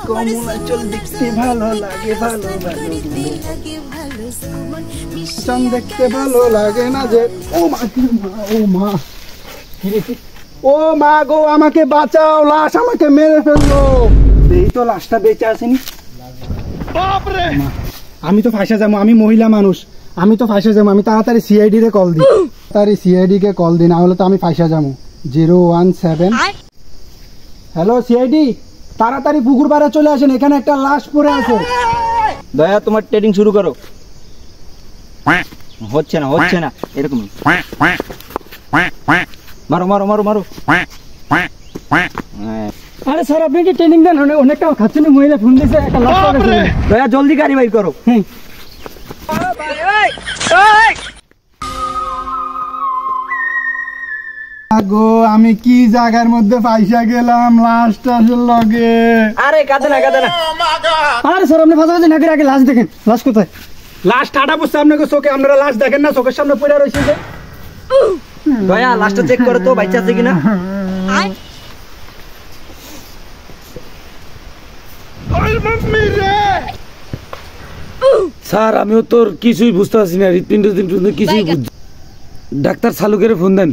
কমলা চল দেখতে ভালো লাগে, ভালো চান দেখতে ভালো লাগে না যে। ও মা, ও মা, ও মা গো, আমাকে বাঁচাও, লাশ আমাকে মেরে ফেললো। এই তো লাশটা বেঁচে আসেনি। আমি তো ফাঁসা যাবো, আমি মহিলা মানুষ, আমি তো ফাঁসা যাবো। আমি তাড়াতাড়ি সিআইডি রে কল দিই, তাড়াতাড়ি সিআইডি কে কল দিই, না হলে তো আমি ফাঁসা যাবো। 017। হ্যালো সিআইডি, তাড়াতাড়ি পুকুর পাড়ে চলে আসেন, এখানে একটা লাশ পড়ে আছে। দয়া, তোমার ট্রেডিং শুরু করো। হচ্ছে না, হচ্ছে না, এরকমই মারো মারো মারো মারো। আরে স্যার, আপনি কি ট্রেনিং দেন? অনেকটা খাচ্ছেন, মহিলা ফোন দিয়েছে, একটা লাশ পড়ে আছে। দয়া, জলদি গাড়ি বাইর করো। গো, আমি কি জায়গার মধ্যে পয়সা গেলাম, লাশটা লগে। আরে কাঁদে না, কাঁদে না। আরে স্যার, আপনি ফাঁসা আগে আগে লাশ দেখেন। লাশ কোথায়? লাশ টাটা বসছে আপনাকে চোখে, আপনারা লাশ দেখেন না? চোখের সামনে পড়ে রয়েছে যে। দয়া, লাশটা চেক করো তো, বাচ্চা আছে কিনা। স্যার, আমিও তোর কিছুই বুঝতে পারছি না, হৃৎপিণ্ড কিছুই বুঝছি। ডাক্তার শালুকের ফোন দেন।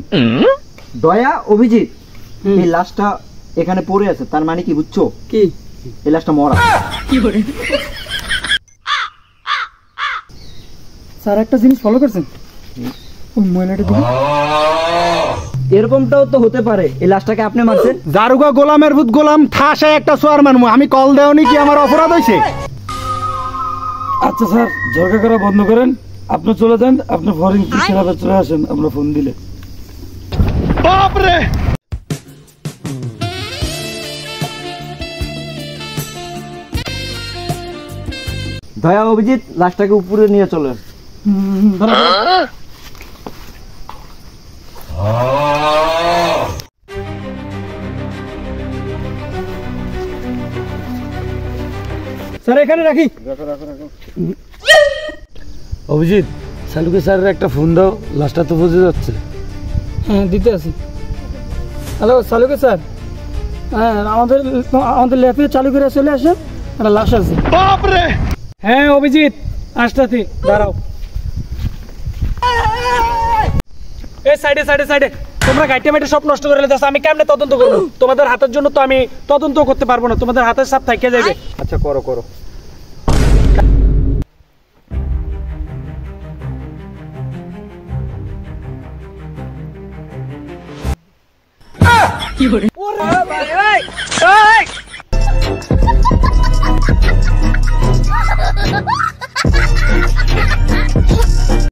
দয়া, অভিজিৎ, এই লাশটা এখানে পড়ে আছে, তার মানে কি বুঝছো? কি? এই লাশটা মরা। স্যার, একটা জিনিস ফলো করছেন? ওই মহিলাটা এরকমটাও তো হতে পারে, এই লাশটাকে আপনি মারছেন। জারুগা গোলামের ভূত গোলাম, ঠাসায় একটা সোয়ার মারমু। আমি কল দেওনি কি আমার অপরাধ হয়েছে? আচ্ছা স্যার, ঝগড়া করা বন্ধ করেন, আপনি চলে যান, আপনি ফরেন সেরাতে চলে আসেন, আমরা ফোন দিলে। বাপরে! দয়া, অভিজিৎ, লাশটাকে উপরে নিয়ে চলে। স্যার, এখানে রাখি। অভিজিৎ, শালুকে স্যারের একটা ফোন দাও, লাশটা তো বুঝে যাচ্ছে। হ্যাঁ, দিতে আসি। হ্যালো শালুকে স্যার, হ্যাঁ, আমাদের ল্যাবে চালু করে চলে আসেন, একটা লাশ আছে। বাপরে! হ্যাঁ অভিজিৎ, আসতেছি, দাঁড়াও। এই সাইডে সাইডে সাইডে, তোমরা গাইটে মাইটে সব নষ্ট করে দিয়েছো, আমি কেমনে তদন্ত করবো? তোমাদের হাতের জন্য তো আমি তদন্ত করতে পারবো না, তোমাদের হাতের সাপ থাইকে যাবে। আচ্ছা, করো করো। কি করে? ওরে ভাই, এই!